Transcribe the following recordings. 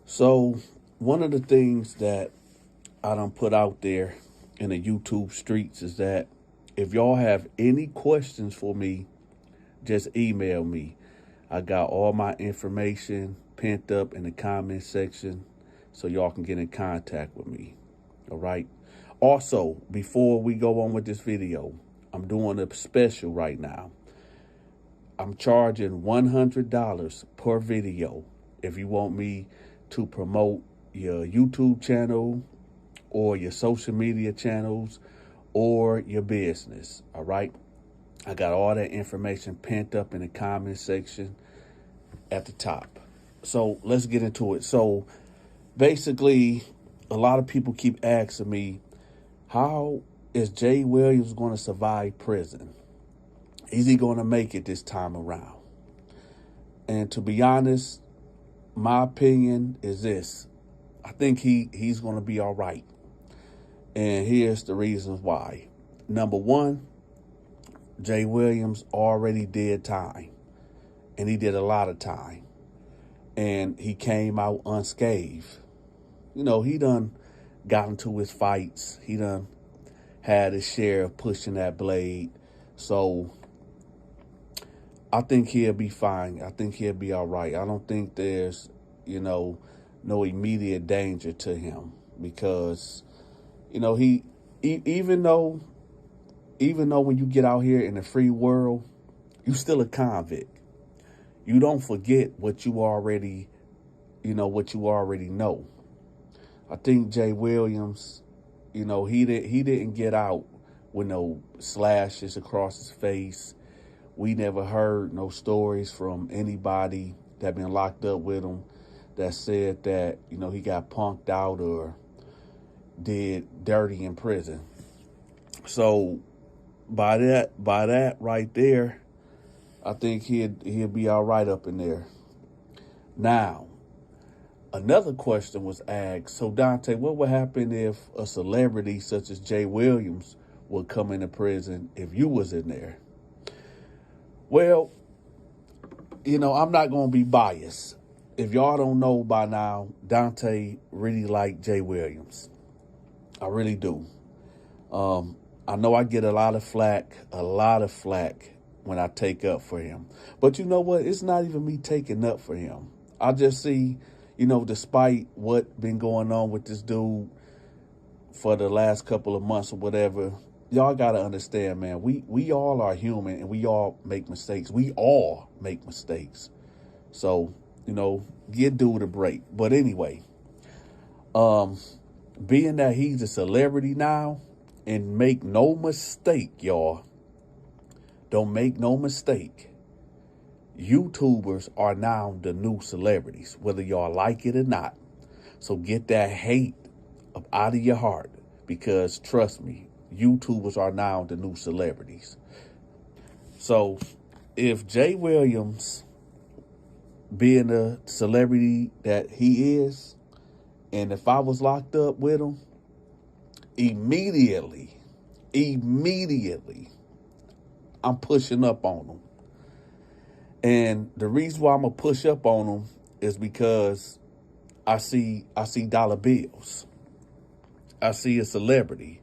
So one of the things that I done put out there in the YouTube streets is that if y'all have any questions for me, just email me. I got all my information pent up in the comment section so y'all can get in contact with me. All right. Also, before we go on with this video, I'm doing a special right now. I'm charging $100 per video if you want me to promote your YouTube channel or your social media channels or your business. All right. I got all that information pent up in the comment section at the top. So let's get into it. So basically, a lot of people keep asking me, how is Jay Williams going to survive prison? Is he going to make it this time around? And to be honest, my opinion is this. I think he's going to be all right. And here's the reasons why. Number one, Jay Williams already did time. And he did a lot of time. And he came out unscathed. You know, he done got into his fights. He done had his share of pushing that blade. So I think he'll be fine. I think he'll be all right. I don't think there's, no immediate danger to him because, even though when you get out here in the free world, you still a convict. You don't forget what you already know. I think Jay Williams, he didn't get out with no slashes across his face. We never heard no stories from anybody that been locked up with him that said that, he got punked out or did dirty in prison. So by that right there, I think he'll be all right up in there. Now, another question was asked. So Dante, what would happen if a celebrity such as Jay Williams would come into prison if you was in there? Well, I'm not going to be biased. If y'all don't know by now, Dante really liked Jay Williams. I really do. I know I get a lot of flack when I take up for him. But you know what? It's not even me taking up for him. I just see, despite what been going on with this dude for the last couple of months or whatever, y'all got to understand, man, we all are human and we all make mistakes. We all make mistakes. So, give dude a break. But anyway, being that he's a celebrity now, and make no mistake, y'all, don't make no mistake, YouTubers are now the new celebrities, whether y'all like it or not. So get that hate up out of your heart because trust me, YouTubers are now the new celebrities. So if Jay Williams, being a celebrity that he is, and if I was locked up with him, immediately, I'm pushing up on him. And the reason why I'm going to push up on him is because I see dollar bills. I see a celebrity.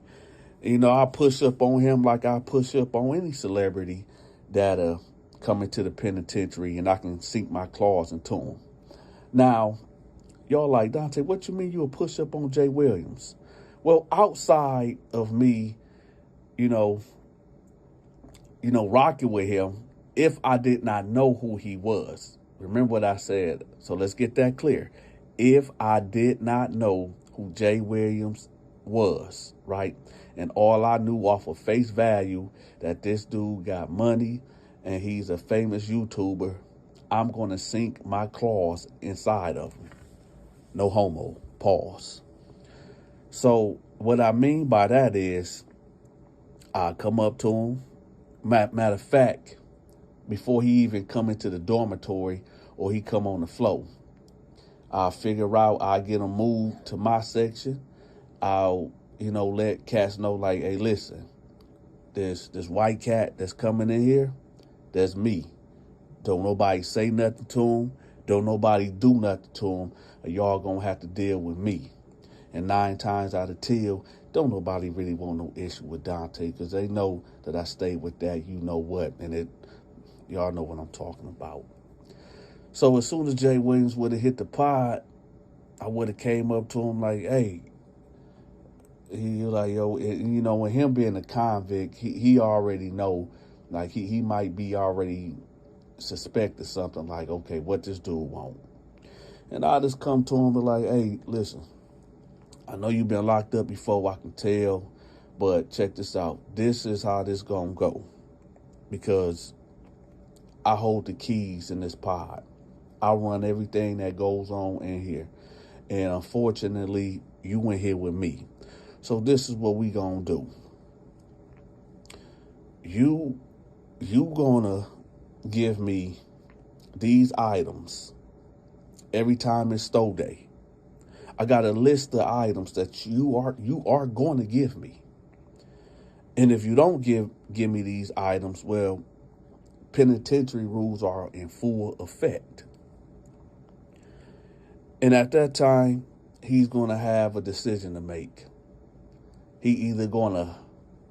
I push up on him like I push up on any celebrity that come into the penitentiary and I can sink my claws into him. Now, y'all like, Dante, what you mean you'll push up on Jay Williams? Well, outside of me, rocking with him, if I did not know who he was, remember what I said. So let's get that clear. If I did not know who Jay Williams was, right? And all I knew off of face value that this dude got money and he's a famous YouTuber, I'm going to sink my claws inside of him. No homo. Pause. So what I mean by that is I come up to him. Matter of fact, before he even come into the dormitory or he come on the floor, I'll figure out, I'll get him moved to my section. I'll, let cats know like, hey, listen, this white cat that's coming in here, that's me. Don't nobody say nothing to him. Don't nobody do nothing to him, or y'all gonna have to deal with me. And 9 times out of 10, don't nobody really want no issue with Dante, because they know that I stay with that, you know what, and y'all know what I'm talking about. So as soon as Jay Williams would have hit the pod, I would have came up to him like, hey, he was like, yo, you know, with him being a convict, he already know, like he might be already suspected something, like, okay, what this dude want. And I just come to him and be like, hey, listen, I know you've been locked up before, I can tell, but check this out. This is how this gonna go, because I hold the keys in this pod. I run everything that goes on in here. And unfortunately, you in here with me. So this is what we gonna do. You gonna give me these items every time it's stow day. I got a list of items that you are going to give me. And if you don't give me these items, well, penitentiary rules are in full effect. And at that time, he's going to have a decision to make. He either going to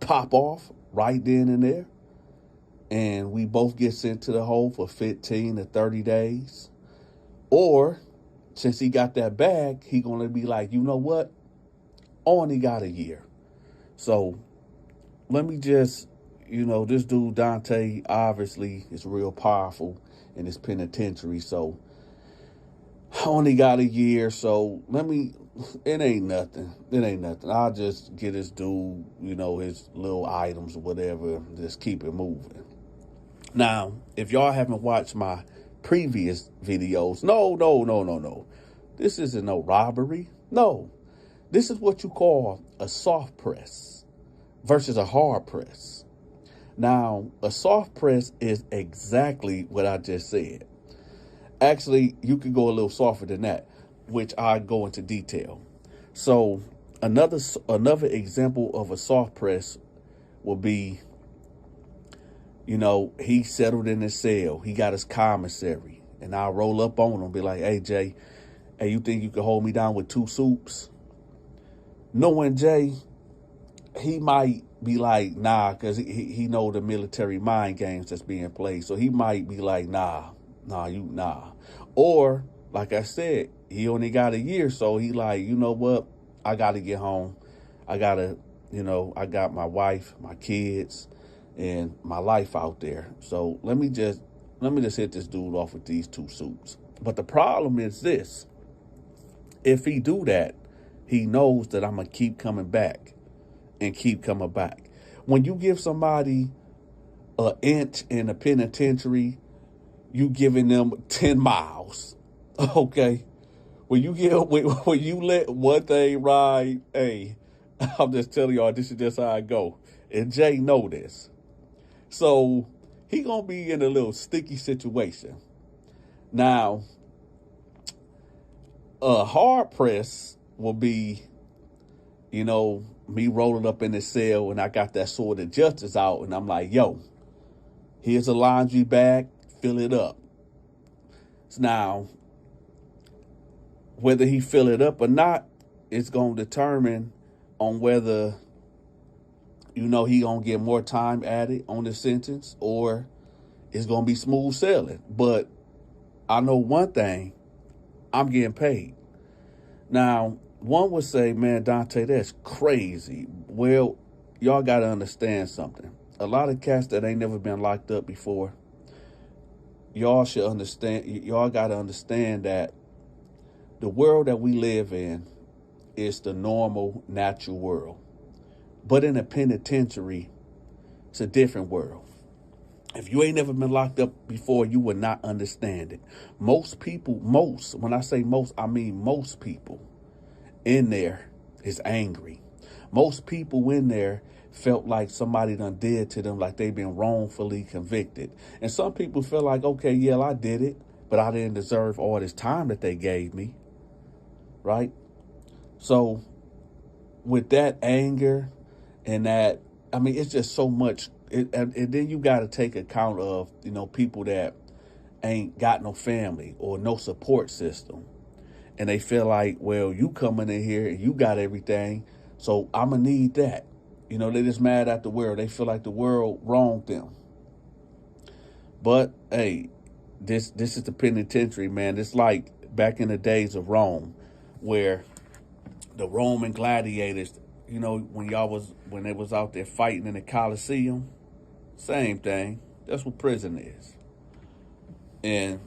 pop off right then and there, and we both get sent to the hole for 15 to 30 days. Or, since he got that bag, he going to be like, you know what? Only got a year. So, let me just, you know, this dude, Dante, obviously is real powerful in his penitentiary. So, I only got a year, so it ain't nothing. It ain't nothing. I'll just get this dude, you know, his little items or whatever, just keep it moving. Now, if y'all haven't watched my previous videos, no. This isn't no robbery. No. This is what you call a soft press versus a hard press. Now, a soft press is exactly what I just said. Actually, you could go a little softer than that, which I go into detail. So another example of a soft press will be, you know, he settled in his cell. He got his commissary. And I'll roll up on him and be like, hey, Jay, hey, you think you can hold me down with 2 soups? Knowing Jay, he might be like, nah, because he know the military mind games that's being played. So he might be like, nah. Or, like I said, he only got a year, so he like, you know what? I got to get home. I got to, you know, I got my wife, my kids, and my life out there. So let me just hit this dude off with these 2 suits. But the problem is this. If he do that, he knows that I'm going to keep coming back and keep coming back. When you give somebody an inch in a penitentiary, you giving them 10 miles, okay? When you let one thing ride, hey, I'm just telling y'all, this is just how I go. And Jay know this. So he gonna be in a little sticky situation. Now, a hard press will be, you know, me rolling up in the cell and I got that sword of justice out and I'm like, yo, here's a laundry bag. Fill it up. Now, whether he fill it up or not, it's going to determine on whether, you know, he going to get more time added on the sentence or it's going to be smooth sailing. But I know one thing, I'm getting paid. Now, one would say, man, Dante, that's crazy. Well, y'all got to understand something. A lot of cats that ain't never been locked up before, y'all should understand, y'all got to understand that the world that we live in is the normal, natural world. But in a penitentiary, it's a different world. If you ain't never been locked up before, you would not understand it. Most people, when I say most, I mean most people in there is angry. Most people in there felt like somebody done did to them, like they've been wrongfully convicted. And some people feel like, okay, yeah, I did it, but I didn't deserve all this time that they gave me, right? So with that anger and that, I mean, it's just so much. And then you got to take account of, you know, people that ain't got no family or no support system. And they feel like, well, you coming in here and you got everything, so I'm going to need that. You know, they just mad at the world. They feel like the world wronged them. But, hey, this is the penitentiary, man. It's like back in the days of Rome, where the Roman gladiators, you know, when they was out there fighting in the Colosseum, same thing. That's what prison is. And,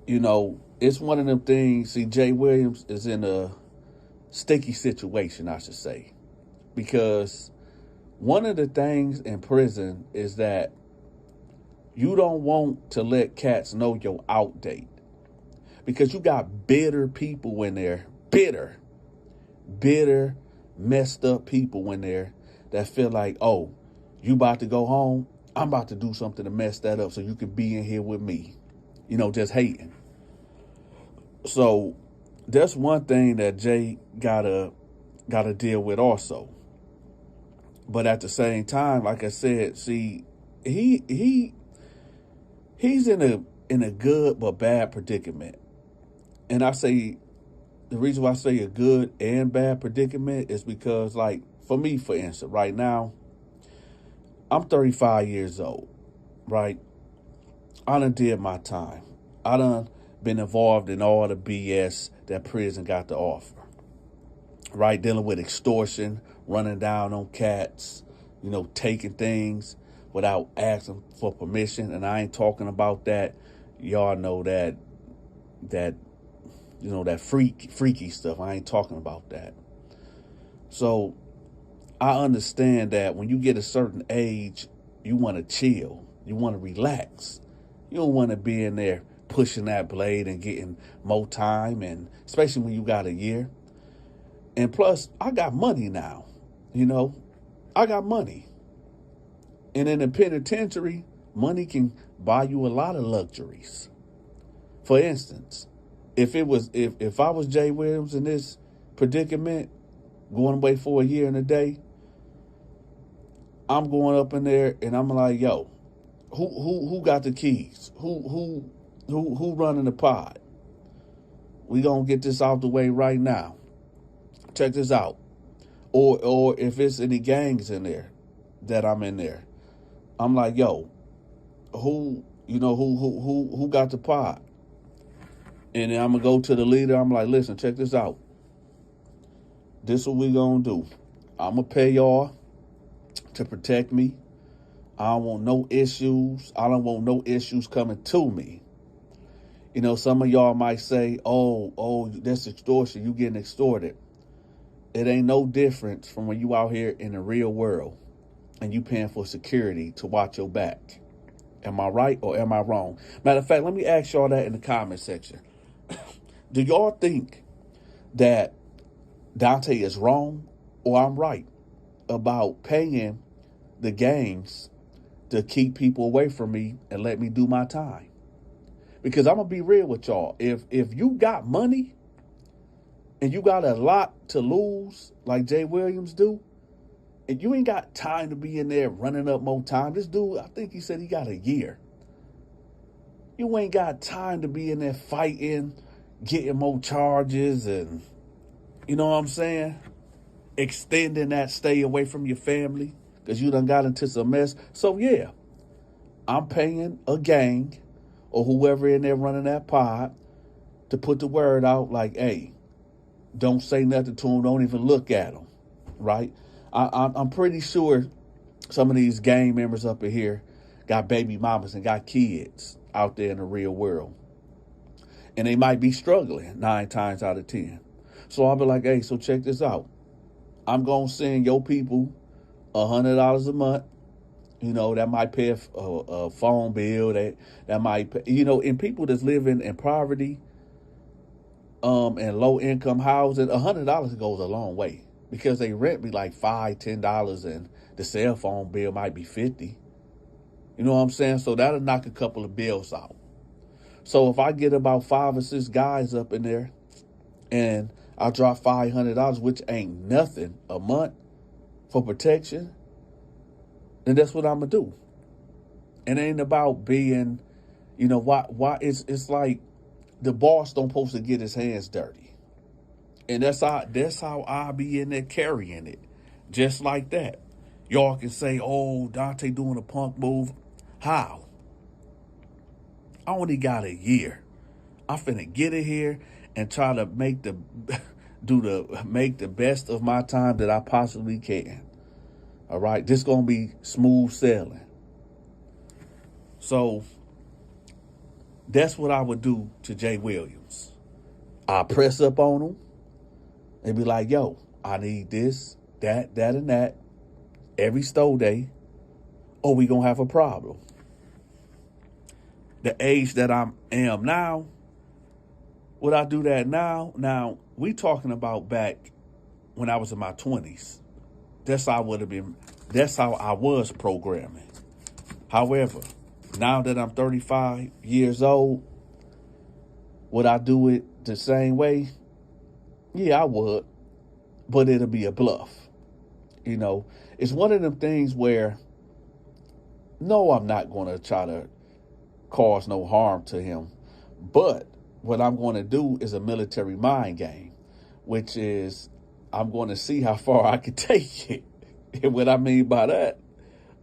you know, it's one of them things. See, Williams is in a sticky situation, I should say, because one of the things in prison is that you don't want to let cats know your out date, because you got bitter people in there, bitter, messed up people in there that feel like, oh, you about to go home, I'm about to do something to mess that up so you can be in here with me, you know, just hating. So that's one thing that Jay gotta deal with also. But at the same time, like I said, see, he's in a good but bad predicament. And I say, the reason why I say a good and bad predicament is because, like, for me, for instance, right now, I'm 35 years old, right? I done did my time. I done been involved in all the BS that prison got to offer, right? Dealing with extortion, running down on cats, you know, taking things without asking for permission. And I ain't talking about that. Y'all know that, you know, that freaky stuff. I ain't talking about that. So I understand that when you get a certain age, you want to chill. You want to relax. You don't want to be in there pushing that blade and getting more time, and especially when you got a year. And plus, I got money now. You know, I got money. And in the penitentiary, money can buy you a lot of luxuries. For instance, if I was Jay Williams in this predicament, going away for a year and a day, I'm going up in there and I'm like, yo, who got the keys? Who running the pod? We gonna get this out the way right now. Check this out. Or if it's any gangs in there that I'm in there, I'm like, yo, who got the pod? And then I'm gonna go to the leader. I'm like, listen, check this out. This is what we gonna do. I'm gonna pay y'all to protect me. I don't want no issues. I don't want no issues coming to me. You know, some of y'all might say, oh, that's extortion. You getting extorted. It ain't no difference from when you out here in the real world and you paying for security to watch your back. Am I right or am I wrong? Matter of fact, let me ask y'all that in the comment section. Do y'all think that Dante is wrong or I'm right about paying the gangs to keep people away from me and let me do my time? Because I'm going to be real with y'all. If you got money and you got a lot to lose like Jay Williams do, and you ain't got time to be in there running up more time. This dude, I think he said he got a year. You ain't got time to be in there fighting, getting more charges, and, you know what I'm saying, extending that stay away from your family because you done got into some mess. So, yeah, I'm paying a gang or whoever in there running that pod to put the word out like, hey, don't say nothing to them. Don't even look at them, right? I'm pretty sure some of these gang members up in here got baby mamas and got kids out there in the real world. And they might be struggling 9 times out of 10. So I'll be like, hey, so check this out. I'm going to send your people $100 a month. You know, that might pay a phone bill. That might pay, you know, and people that's living in poverty and low income housing, $100 goes a long way. Because they rent be like $5, $10, and the cell phone bill might be $50. You know what I'm saying? So that'll knock a couple of bills out. So if I get about 5 or 6 guys up in there, and I drop $500, which ain't nothing a month for protection, then that's what I'm gonna do. It ain't about being, You know, why it's like the boss don't supposed to get his hands dirty. And that's how I be in there carrying it. Just like that. Y'all can say, oh, Dante doing a punk move. How? I only got a year. I'm finna get it here and try to make the best of my time that I possibly can. All right, this gonna be smooth sailing. So that's what I would do to Jay Williams. I press up on him and be like, yo, I need this, that, and that every stow day, or we gonna have a problem. The age that I am now, would I do that now? Now, we talking about back when I was in my 20s. That's how I would have been. That's how I was programming. However, now that I'm 35 years old, would I do it the same way? Yeah, I would. But it'll be a bluff. You know, it's one of them things where, no, I'm not going to try to cause no harm to him. But what I'm going to do is a military mind game, which is I'm going to see how far I can take it. And what I mean by that,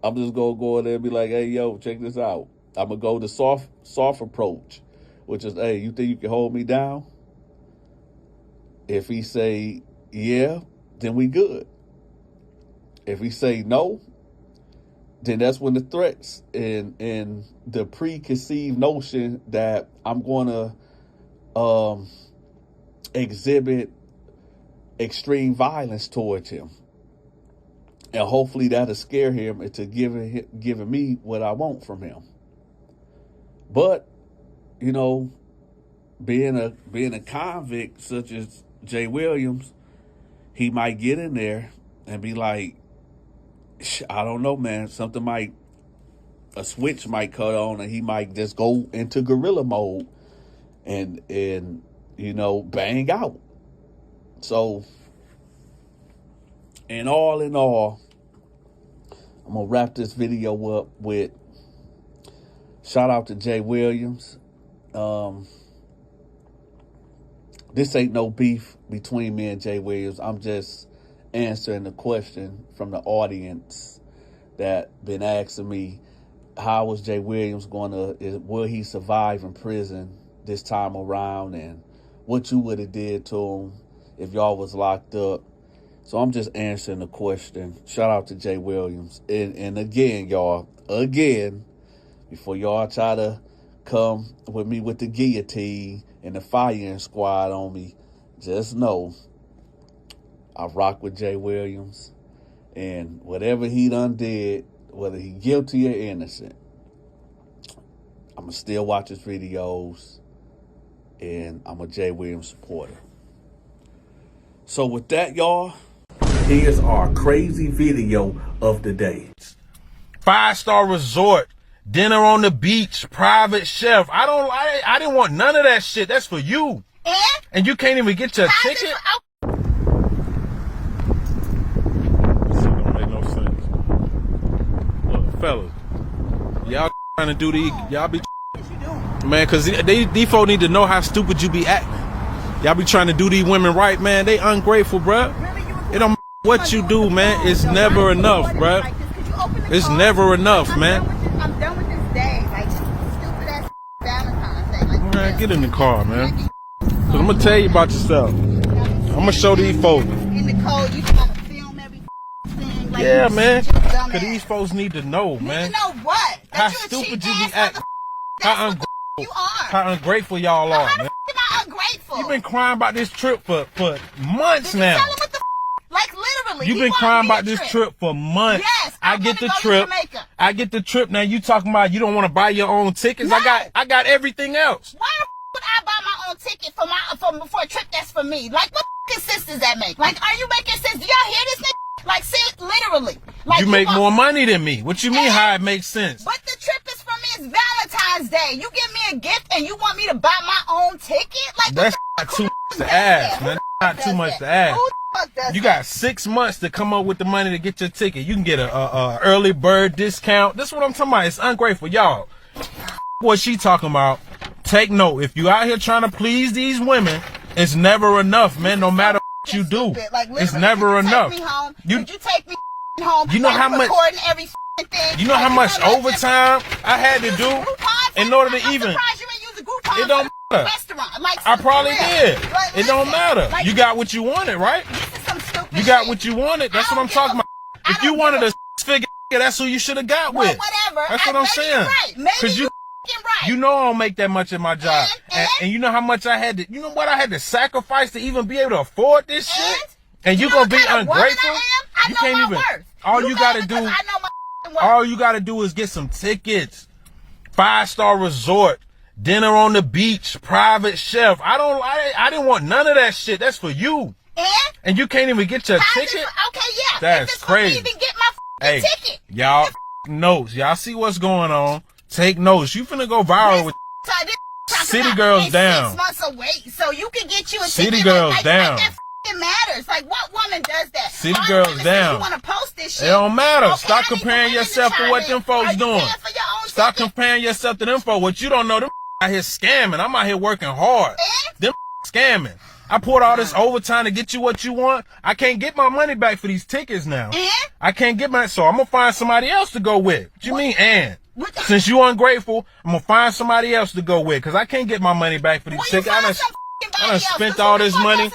I'm just going to go in there and be like, hey, yo, check this out. I'm going to go the soft approach, which is, hey, you think you can hold me down? If he say, yeah, then we good. If he say no, then that's when the threats and the preconceived notion that I'm going to exhibit extreme violence towards him. And hopefully that'll scare him into giving me what I want from him. But, you know, being a convict such as Jay Williams, he might get in there and be like, I don't know, man, a switch might cut on and he might just go into guerrilla mode and you know, bang out. So, in all, I'm going to wrap this video up with shout out to Jay Williams. This ain't no beef between me and Jay Williams. I'm just answering the question from the audience that been asking me, how was Jay Williams will he survive in prison this time around, and what you would have did to him if y'all was locked up. So I'm just answering the question. Shout out to Jay Williams. And again, y'all, before y'all try to come with me with the guillotine and the firing squad on me, just know I rock with Jay Williams. And whatever he done did, whether he guilty or innocent, I'm going to still watch his videos. And I'm a Jay Williams supporter. So with that, y'all, here's our crazy video of the day. 5-star resort, dinner on the beach, private chef. I didn't want none of that shit. That's for you. And you can't even get your ticket? This shit don't make no sense. Look, fellas, y'all trying to do y'all be man, cause these folks need to know how stupid you be acting. Y'all be trying to do these women right, man. They ungrateful, bruh. It don't matter what you do, man. It's never enough, bruh. It's never enough, man. I'm done with this day. Like, stupid ass Valentine's Day. Like, man, get in the car, man. Cause I'm gonna tell you about yourself. I'm gonna show these folks. In the code, you trying to film every thing. Like, yeah, man. Cause these folks need to know, man. You know what? How stupid you be acting. How ungrateful y'all are, man. How am I ungrateful? You've been crying about this trip for months now. Tell them what the like literally. You've been crying about this trip for months. Yes, I get the trip. I get the trip. Now you talking about you don't want to buy your own tickets. No. I got everything else. Why the would I buy my own ticket for a trip that's for me? Like what sense does that make? Like are you making sense? Do y'all hear this nigga? Like literally. Like you make more money than me. What you mean how it makes sense? But the trip is for me. It's Valentine's Day. You give me a gift and you want me to buy my own ticket? Like that's not too much to ask, man. Not too much to ask. You got 6 months to come up with the money to get your ticket. You can get a early bird discount. This is what I'm talking about. It's ungrateful, y'all. what she talking about. Take note. If you out here trying to please these women, it's never enough, man. No matter what you do, like, it's never enough. Take me home? Did you take me home? You know how much? Every thing? You know how much overtime I had to do in order to even? It don't matter. Like, I probably did. Like, it don't matter. Like, you got what you wanted, right? You got what you wanted. That's what I'm talking about. If you wanted a figure, that's who you should have got with. Whatever. That's what I'm saying. Because you know I don't make that much in my job, and you know how much I had to. You know what I had to sacrifice to even be able to afford this shit. And you gonna be ungrateful? You can't even. All you gotta do. All you gotta do is get some tickets. 5-star resort. Dinner on the beach, private chef. I didn't want none of that shit. That's for you. And you can't even get your ticket? Okay, yeah. That's crazy. Even get my ticket. Y'all notes. Y'all see what's going on. Take notes. You finna go viral with City Girls down. 6 months away, so you can get you a City ticket. Girls down. It matters. Like, what woman does that? City Girls down. You want to post this shit. It don't matter. Okay, Stop comparing yourself to what them folks doing. Stop comparing yourself to them folks. What you don't know, them out here scamming. I'm out here working hard. Them scamming. I poured all this overtime to get you what you want. I can't get my money back for these tickets now. I can't get my, so I'm gonna find somebody else to go with. What you mean, since you ungrateful, I'm gonna find somebody else to go with, cause I can't get my money back for these tickets. I done spent all this money.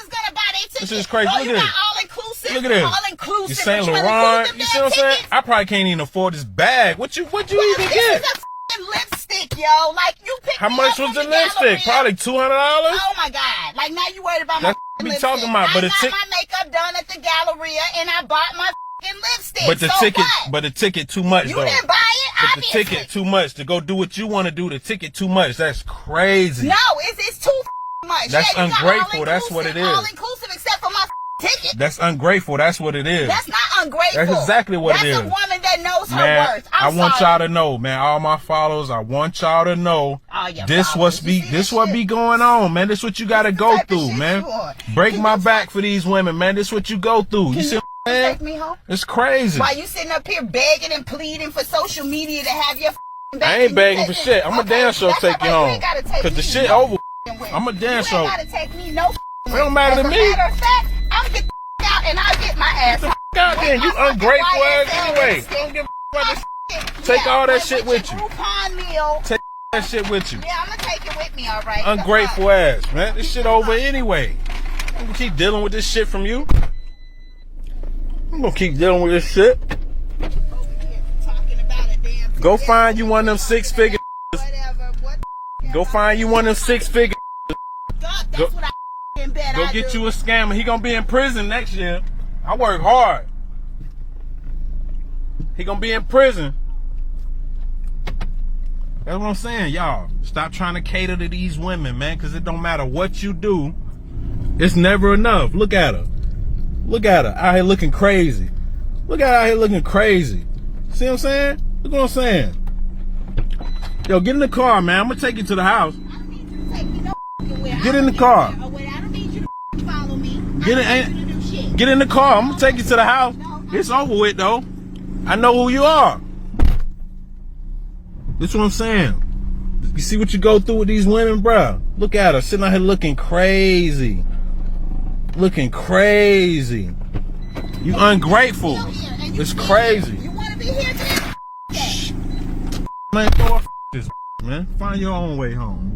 This is crazy. Look at this. Look at this. You Saint Laurent. You see what I'm saying? I probably can't even afford this bag. What you even get? Lipstick, yo. Like, you picked How much was the lipstick? Probably $200. Oh my God. Like, now you worried about my lipstick. Talking about, but I got my makeup done at the Galleria and I bought my lipstick. But the ticket, but the ticket too much though. You didn't buy it, but obviously. the ticket too much to go do what you want to do. The ticket too much. That's crazy. No, it's too much. That's ungrateful. That's what it is. All inclusive except for my ticket. That's ungrateful. That's what it is. That's not ungrateful. That's exactly what it is. That's a woman that knows man, her worth. I want y'all to know, man. All my followers, I want y'all to know. This what be going on, man. This what you gotta go through, man. Break my back for these women, man. This what you go through. You see what I'm saying? Take me home? It's crazy. Why you sitting up here begging and pleading for social media to have your I ain't begging for shit. I'm a damn sure take you home. Cause the shit over. I'm a damn sure. You ain't gotta take me no. It don't matter to me. As a matter of fact, I'm get out and I'll get my ass. Get the out then. You ungrateful ass anyway. Don't give a about this. Take all that shit with you. Take that shit with you. Yeah, I'm gonna take it with me, all right. Ungrateful ass, man. This shit over anyway. I'm gonna keep dealing with this shit from you. I'm gonna keep dealing with this shit. Go find you one of them 6 figures. Go find you one of them 6 figures. Go get you a scammer. He gonna be in prison next year. I work hard. He gonna be in prison. That's what I'm saying, y'all. Stop trying to cater to these women, man, because it don't matter what you do. It's never enough. Look at her. Look at her. Out here looking crazy. Look at her out here looking crazy. See what I'm saying? Look what I'm saying. Yo, get in the car, man. I'm gonna take you to the house. Get in the car. Get in the car. I'm gonna take you to the house. It's over with though. I know who you are. That's what I'm saying. You see what you go through with these women, bro? Look at her sitting out here looking crazy. Looking crazy. You ungrateful. It's crazy. You wanna be here today? Man, throw this, man. Find your own way home.